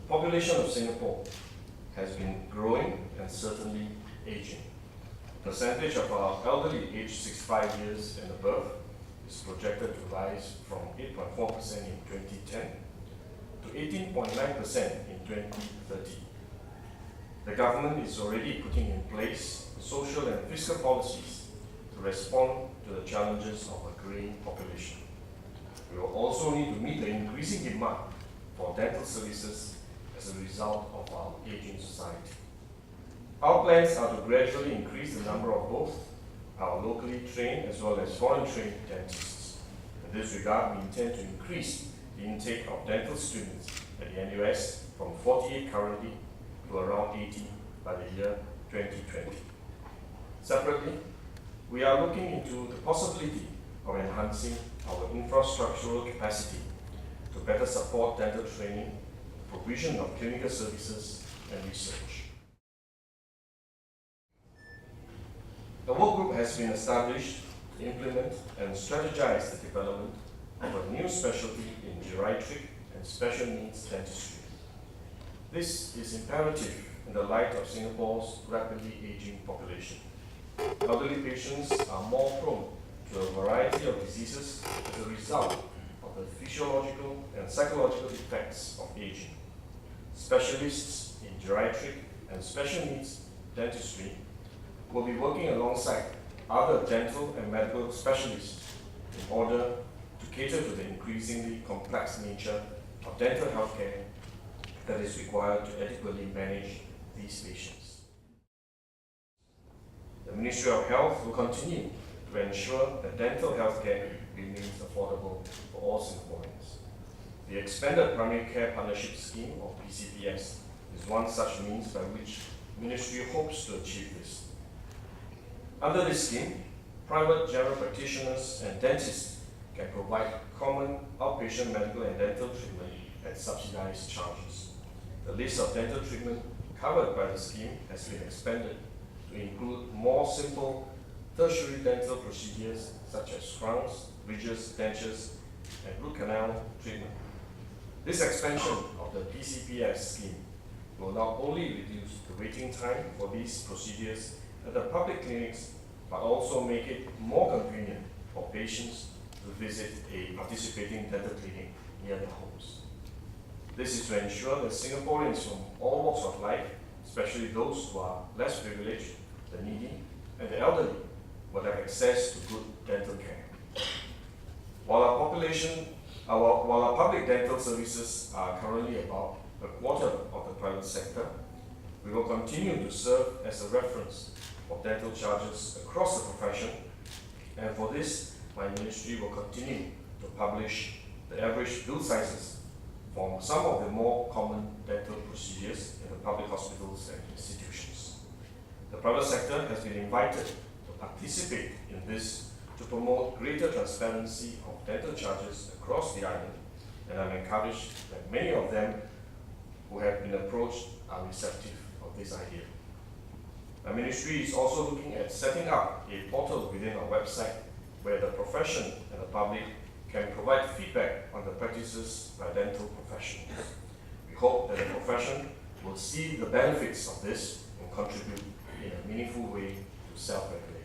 population of Singapore has been growing and certainly aging. The percentage of our elderly aged 65 years and above is projected to rise from 8.4% in 2010 to 18.9% in 2030. The government is already putting in place social and fiscal policies to respond to the challenges of a greying population. We will also need to meet the increasing demand for dental services as a result of our aging society. Our plans are to gradually increase the number of both our locally trained as well as foreign trained dentists. In this regard, we intend to increase the intake of dental students at the NUS from 48 currently to around 80 by the year 2020. Separately, we are looking into the possibility of enhancing our infrastructural capacity to better support dental training, provision of clinical services, and research. A work group has been established to implement and strategize the development of a new specialty in geriatric and special needs dentistry. This is imperative in the light of Singapore's rapidly aging population. Elderly patients are more prone to a variety of diseases as a result of the physiological and psychological effects of aging. Specialists in geriatric and special needs dentistry will be working alongside other dental and medical specialists in order to cater to the increasingly complex nature of dental healthcare that is required to adequately manage these patients. The Ministry of Health will continue to ensure that dental healthcare remains affordable for all Singaporeans. The Expanded Primary Care Partnership Scheme, or PCPS, is one such means by which the Ministry hopes to achieve this. Under this scheme, private general practitioners and dentists can provide common outpatient medical and dental treatment at subsidized charges. The list of dental treatment covered by the scheme has been expanded to include more simple tertiary dental procedures such as crowns, bridges, dentures, and root canal treatment. This expansion of the PCPS scheme will not only reduce the waiting time for these procedures at the public clinics, but also make it more convenient for patients to visit a participating dental clinic near their homes. This is to ensure that Singaporeans from all walks of life, especially those who are less privileged, the needy, and the elderly, will have access to good dental care. While our public dental services are currently about a quarter of the private sector, we will continue to serve as a reference for dental charges across the profession, and for this, my ministry will continue to publish the average bill sizes for some of the more common dental procedures in the public hospitals and institutions. The private sector has been invited to participate in this to promote greater transparency of dental charges across the island, and I'm encouraged that many of them who have been approached are receptive of this idea. My ministry is also looking at setting up a portal within our website where the profession and the public can provide feedback on the practices by dental professionals. We hope that the profession will see the benefits of this and contribute in a meaningful way to self-regulation.